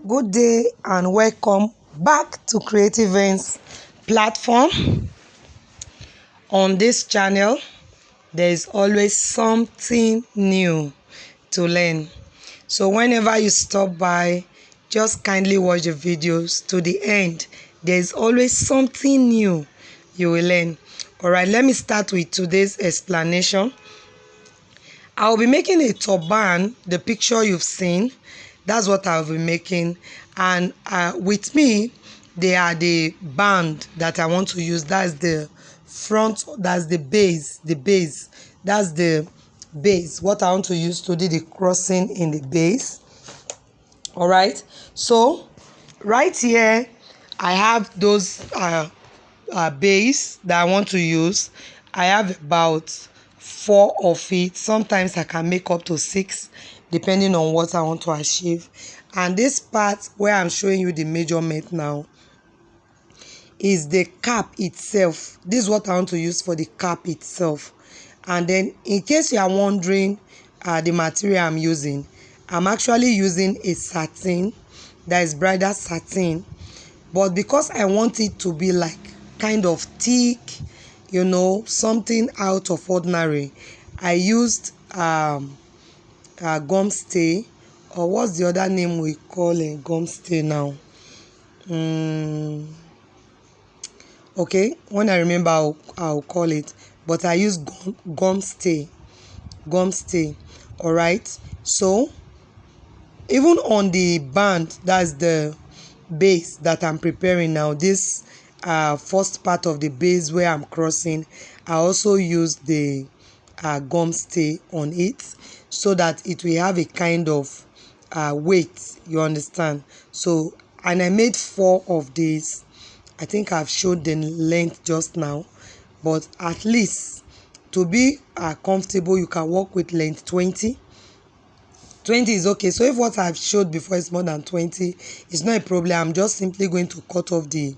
Good day and welcome back to Creative Ends platform. On this channel, there is always something new to learn. So whenever you stop by, just kindly watch the videos to the end. There is always something new you will learn. Alright, let me start with today's explanation. I'll be making a turban, the picture you've seen. That's what I'll be making. And with me, they are the band that I want to use. That's the front, that's the base, That's the base, what I want to use to do the crossing in the base. All right. So right here, I have those base that I want to use. I have about 4 of it. Sometimes I can make up to 6 depending on what I want to achieve. And this part where I'm showing you the measurement now is the cap itself. This is what I want to use for the cap itself. And then in case you are wondering the material I'm using, I'm actually using a satin, that is bridal satin. But because I want it to be like kind of thick, you know, something out of ordinary, I used gum stay, or what's the other name we call a gum stay now? Okay, when I remember I'll call it, but I use gum stay. All right. So even on the band, that's the base that I'm preparing now, this first part of the base where I'm crossing, I also use the gum stay on it so that it will have a kind of weight, you understand. So, and I made 4 of these. I think I've showed the length just now, but at least to be comfortable, you can work with length 20 is okay. So if what I've showed before is more than 20, it's not a problem. I'm just simply going to cut off the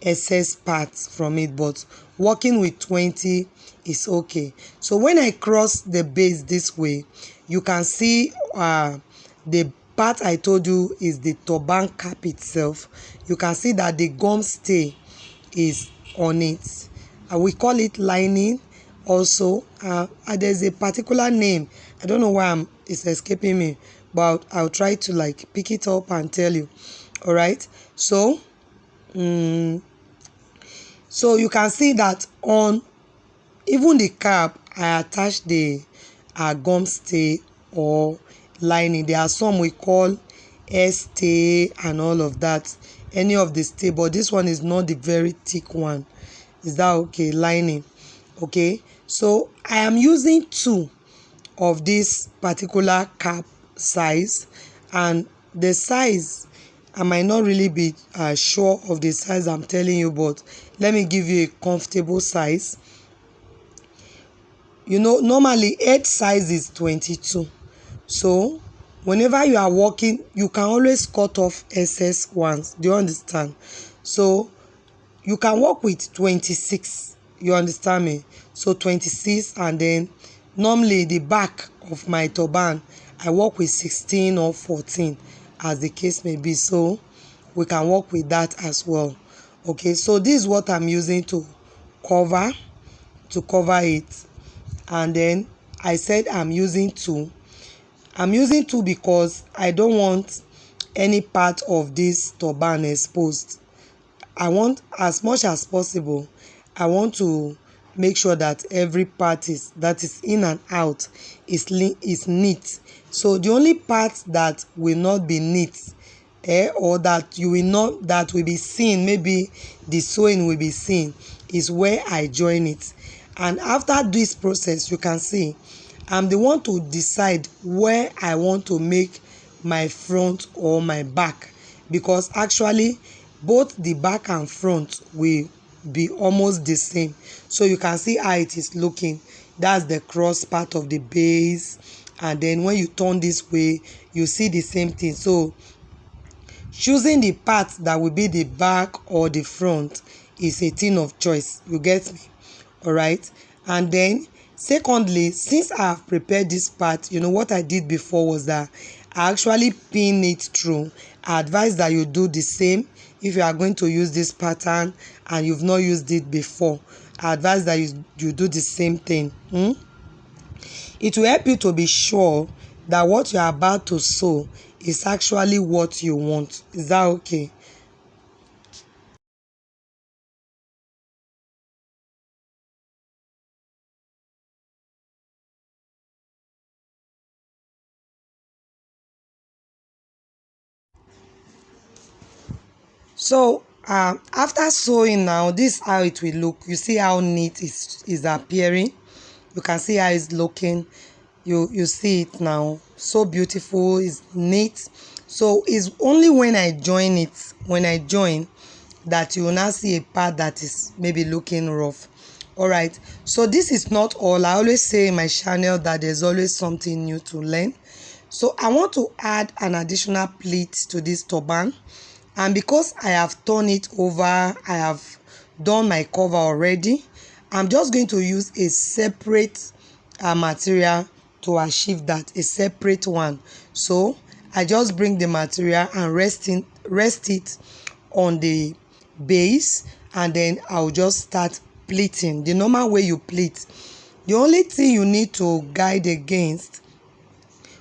excess parts from it, but working with 20 is okay. So when I cross the base this way, you can see the part I told you is the turban cap itself. You can see that the gum stay is on it. We call it lining also. There's a particular name, I don't know why it's escaping me, but I'll try to like pick it up and tell you. All right. So so you can see that on even the cap, I attach the gum stay or lining. There are some we call stay and all of that, any of the stay, but this one is not the very thick one. Is that okay? Lining. Okay, so I am using 2 of this particular cap size, and the size, I might not really be sure of the size I'm telling you, but let me give you a comfortable size. You know, normally 8 size is 22. So whenever you are working, you can always cut off excess ones. Do you understand? So you can work with 26. You understand me? So 26, and then normally the back of my turban, I work with 16 or 14 as the case may be. So we can work with that as well. Okay, so this is what I'm using to cover it. And then I said I'm using 2. I'm using 2 because I don't want any part of this turban exposed. I want, as much as possible, I want to make sure that every part that is in and out is neat. So the only part that will not be neat, or that you will not, that will be seen, maybe the sewing will be seen, is where I join it. And after this process, you can see I'm the one to decide where I want to make my front or my back, because actually both the back and front will be almost the same. So you can see how it is looking. That's the cross part of the base, and then when you turn this way, you see the same thing. So choosing the part that will be the back or the front is a thing of choice. You get me? All right. And then secondly, since I have prepared this part, you know what I did before was that I actually pin it through. I advise that you do the same if you are going to use this pattern and you've not used it before. I advise that you do the same thing. It will help you to be sure that what you are about to sew is actually what you want. Is that okay? So after sewing now, this is how it will look. You see how neat is appearing. You can see how it's looking. You see it now, so beautiful, it's neat. So it's only when I join it, that you will now see a part that is maybe looking rough. All right, so this is not all. I always say in my channel that there's always something new to learn. So I want to add an additional pleat to this turban, and because I have turned it over, I have done my cover already, I'm just going to use a separate material to achieve that, a separate one. So I just bring the material and rest it on the base, and then I'll just start pleating the normal way you pleat. The only thing you need to guide against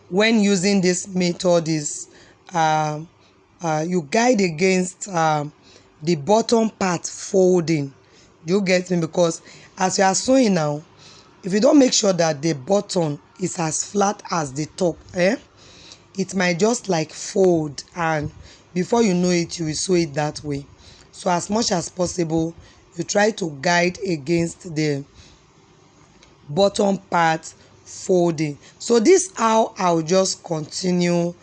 when using this method is you guide against the bottom part folding. Do you get me? Because as you are sewing now, if you don't make sure that the bottom is as flat as the top, it might just like fold, and before you know it, you will sew it that way. So as much as possible, you try to guide against the bottom part folding. So this how I'll just continue.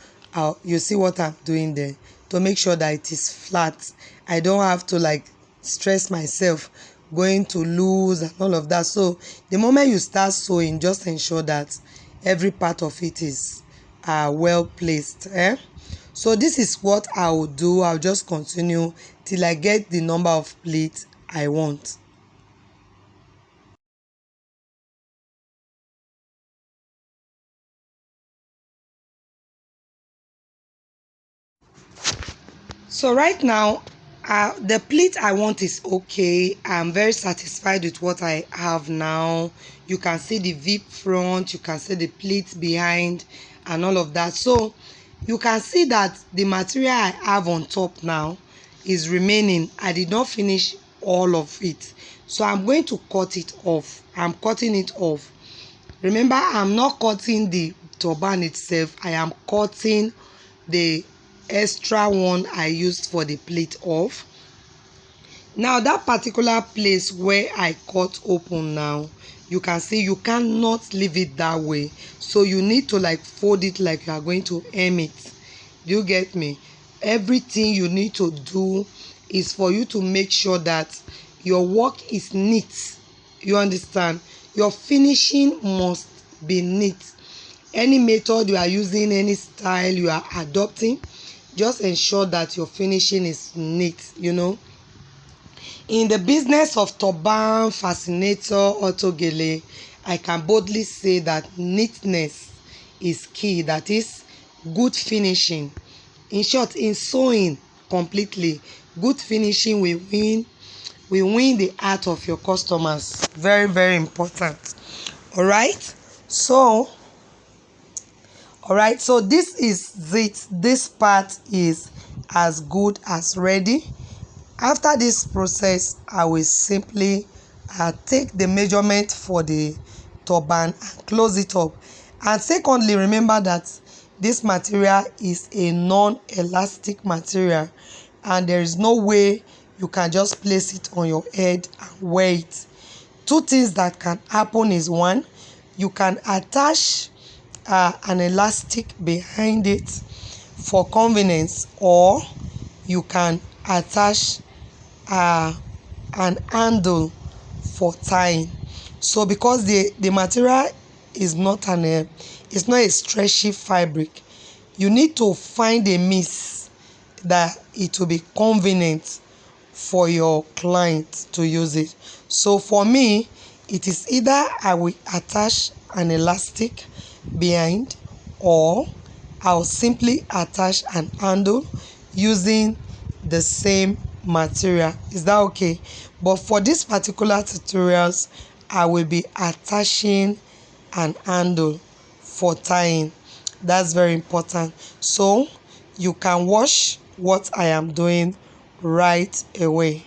You see what I'm doing there to make sure that it is flat. I don't have to like stress myself going to lose and all of that. So the moment you start sewing, just ensure that every part of it is well placed. So this is what I will do. I'll just continue till I get the number of pleats I want. So right now, the pleat I want is okay. I'm very satisfied with what I have now. You can see the V front, you can see the pleats behind and all of that. So you can see that the material I have on top now is remaining. I did not finish all of it. So I'm going to cut it off. I'm cutting it off. Remember, I'm not cutting the turban itself. I am cutting the extra one I used for the pleat off. Now that particular place where I cut open now, you can see you cannot leave it that way. So you need to like fold it like you are going to hem it. Do you get me? Everything you need to do is for you to make sure that your work is neat. You understand? Your finishing must be neat. Any method you are using, any style you are adopting, just ensure that your finishing is neat. In the business of turban, fascinator, autogele, I can boldly say that neatness is key. That is good finishing. In short, in sewing completely, good finishing will win the heart of your customers. Very, very important. All right. So so this is it. This part is as good as ready. After this process, I will simply take the measurement for the turban and close it up. And secondly, remember that this material is a non-elastic material, and there is no way you can just place it on your head and wear it. Two things that can happen is, one, you can attach an elastic behind it for convenience, or you can attach an handle for tying. So because the material is not it's not a stretchy fabric, you need to find a means that it will be convenient for your client to use it. So for me, it is either I will attach an elastic behind, or I'll simply attach an handle using the same material. Is that okay? But for this particular tutorials, I will be attaching an handle for tying. That's very important. So you can watch what I am doing right away.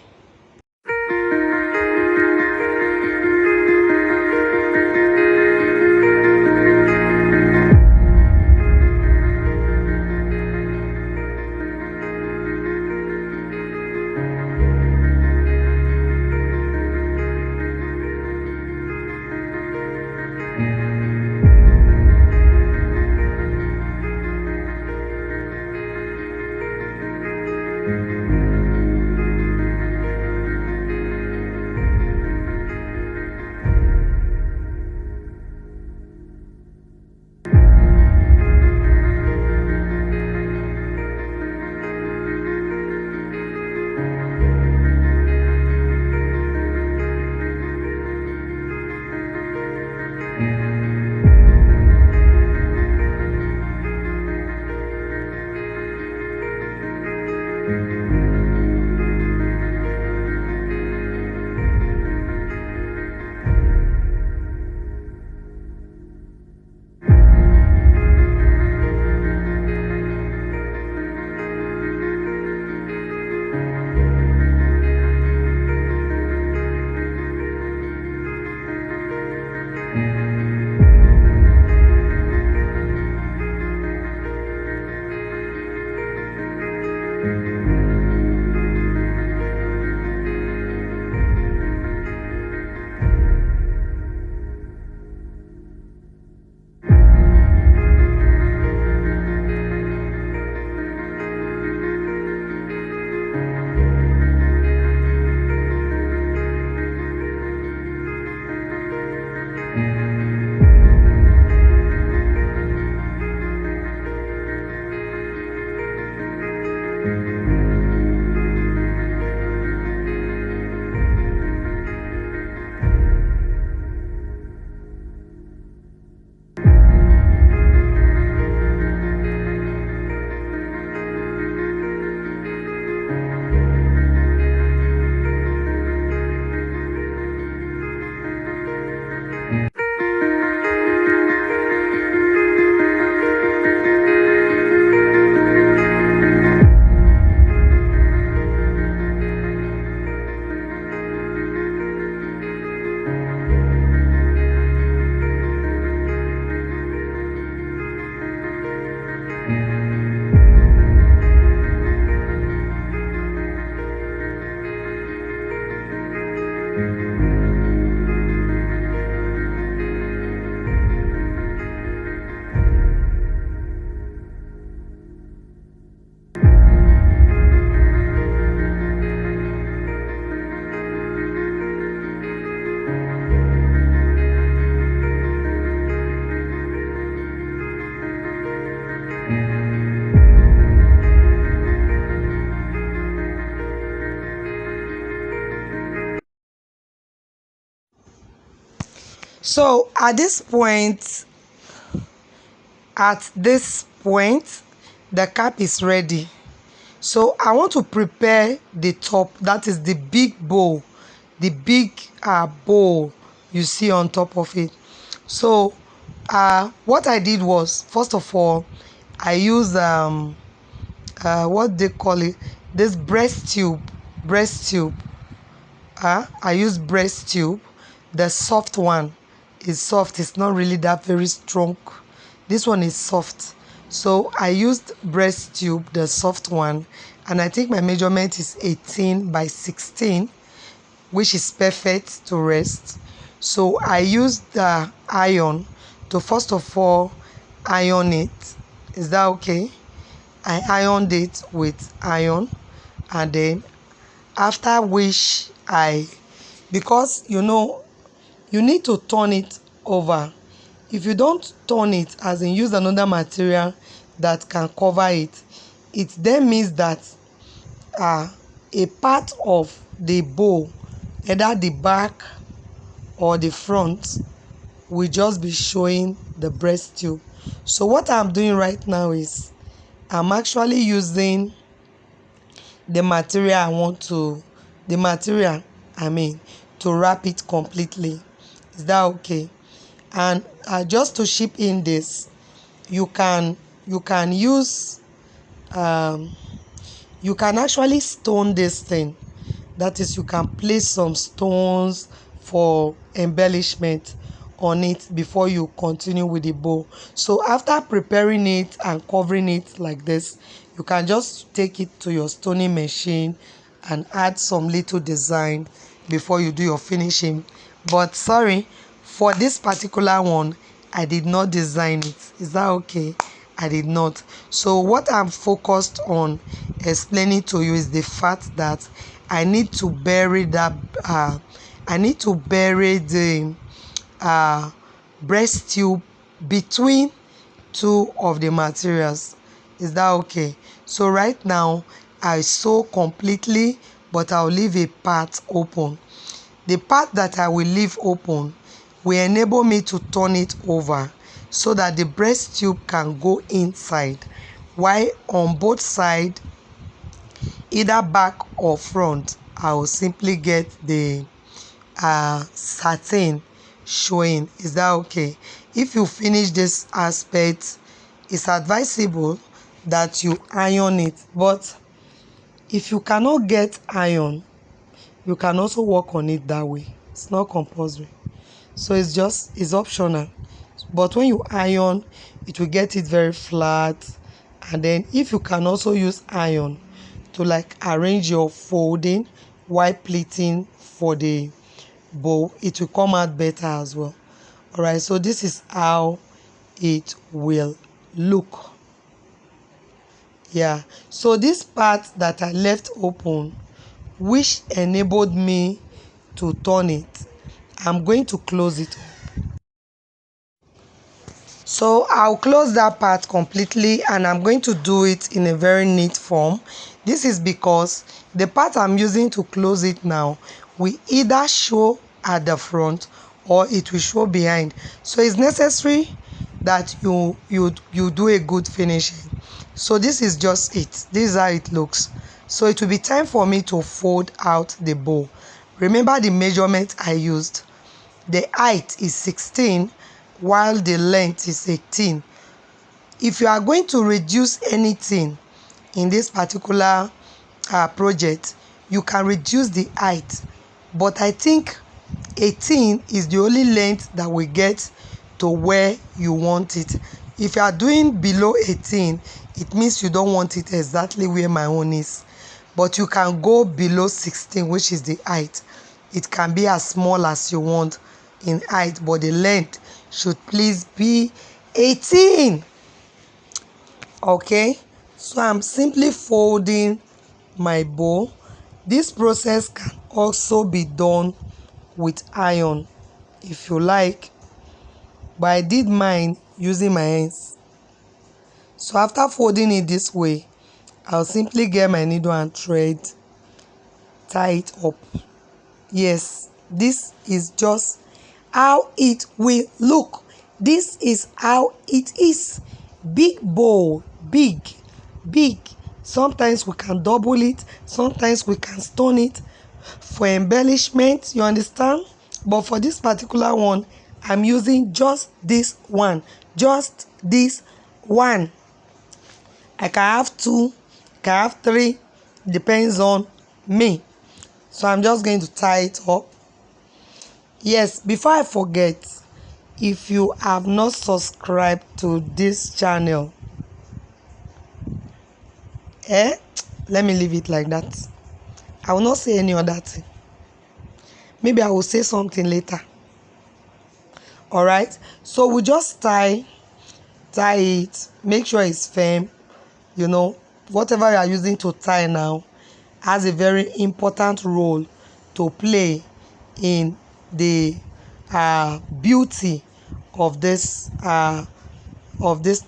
So at this point, the cap is ready. So I want to prepare the top, that is the big bow, the big bow you see on top of it. So what I did was, first of all, I used what they call it, this breast tube. I use breast tube. The soft one is soft. It's not really that very strong. This one is soft. So I used breast tube, the soft one, and I think my measurement is 18 by 16, which is perfect to rest. So I used the iron to first of all iron it. Is that okay? I ironed it with iron, and then after which because you know you need to turn it over. If you don't turn it, as in use another material that can cover it, it then means that a part of the bow, either the back or the front, will just be showing the breast tube. So what I'm doing right now is I'm actually using the material I mean to wrap it completely. Is that okay? And just to ship in this, you can use um, you can actually stone this thing. That is, you can place some stones for embellishment on it before you continue with the bow. So after preparing it and covering it like this, you can just take it to your stoning machine and add some little design before you do your finishing. But sorry, for this particular one, I did not design it. Is that okay? I did not. So what I'm focused on explaining to you is the fact that I need to bury that I need to bury the breast tube between two of the materials. Is that okay? So right now I sew completely, but I'll leave a part open. The part that I will leave open will enable me to turn it over so that the breast tube can go inside, while on both sides, either back or front, I will simply get the satin showing. Is that okay? If you finish this aspect, it's advisable that you iron it, but if you cannot get iron, you can also work on it that way. It's not compulsory, so it's optional. But when you iron, it will get it very flat. And then if you can also use iron to like arrange your folding while pleating for the bow, it will come out better as well. All right, so this is how it will look. Yeah, so this part that I left open, which enabled me to turn it, I'm going to close it. So I'll close that part completely, and I'm going to do it in a very neat form. This is because the part I'm using to close it now will either show at the front or it will show behind. So it's necessary that you do a good finishing. So this is just it. This is how it looks. So it will be time for me to fold out the bow. Remember the measurement I used. The height is 16 while the length is 18. If you are going to reduce anything in this particular project, you can reduce the height, but I think 18 is the only length that will get to where you want it. If you are doing below 18, it means you don't want it exactly where my own is, but you can go below 16, which is the height. It can be as small as you want in height, but the length should please be 18. Okay, so I'm simply folding my bow. This process can also be done with iron if you like, but I did mine using my hands. So after folding it this way, I'll simply get my needle and thread, tie it up. Yes, this is just how it will look. This is how it is. Big bowl, big, big. Sometimes we can double it, sometimes we can stone it for embellishment, you understand? But for this particular one, I'm using just this one. Just this one. I can have two, I can have three, depends on me. So I'm just going to tie it up. Yes, before I forget, if you have not subscribed to this channel, let me leave it like that. I will not say any other thing. Maybe I will say something later. All right, so we just tie it, make sure it's firm. You know, whatever you are using to tie now has a very important role to play in the beauty of this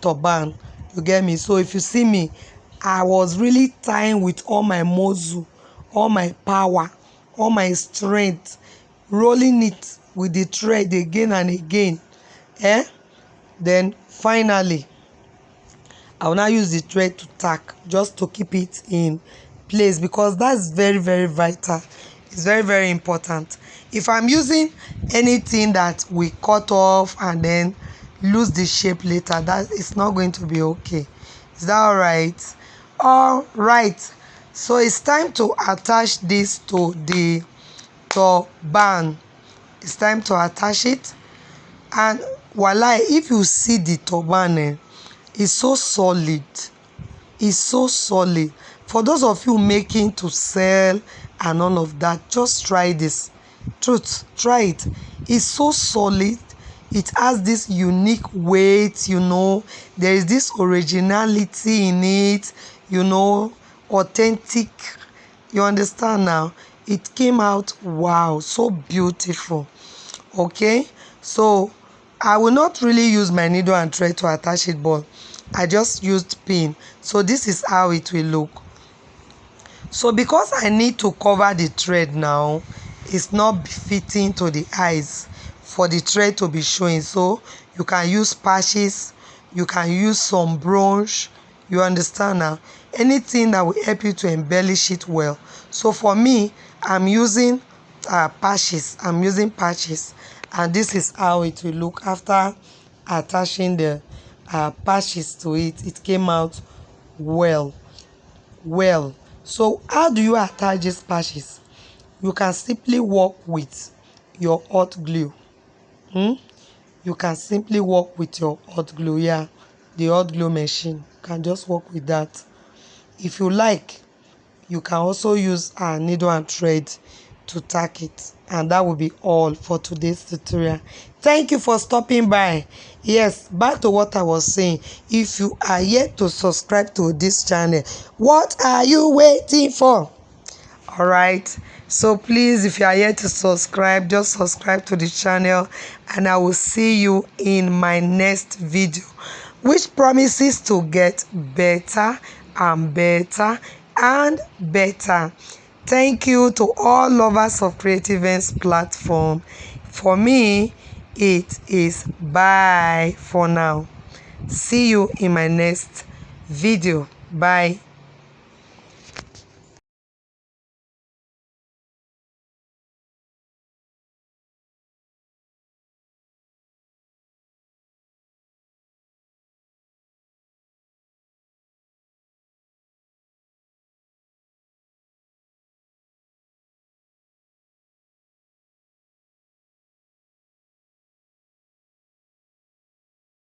turban. You get me? So if you see me, I was really tying with all my muscle, all my power, all my strength, rolling it with the thread again and again. Then finally, I will now use the thread to tack just to keep it in place, because that's very, very vital. It's very, very important. If I'm using anything that we cut off and then lose the shape later, that is not going to be okay. Is that all right? All right. So it's time to attach this to the turban. It's time to attach it. And voila, if you see the turban, it's so solid. It's so solid. For those of you making to sell and all of that, just try this. Truth, try it. It's so solid. It has this unique weight, there is this originality in it, authentic. You understand now? It came out, wow, so beautiful. Okay, so I will not really use my needle and thread to attach it, but I just used pin. So this is how it will look. So because I need to cover the thread now, it's not fitting to the eyes for the thread to be showing. So you can use patches, you can use some bronze, you understand now? Anything that will help you to embellish it well. So for me, I'm using patches. I'm using patches, and this is how it will look after attaching the patches to it. It came out well. So how do you attach these patches? You can simply work with your hot glue. You can simply work with your hot glue. Yeah, the hot glue machine. You can just work with that. If you like, you can also use a needle and thread to tack it. And that will be all for today's tutorial. Thank you for stopping by. Yes, back to what I was saying. If you are yet to subscribe to this channel, what are you waiting for? All right, so please, if you are yet to subscribe, just subscribe to the channel, and I will see you in my next video, which promises to get better and better and better. Thank you to all lovers of Creative Ends platform. For me, it is bye for now. See you in my next video. Bye.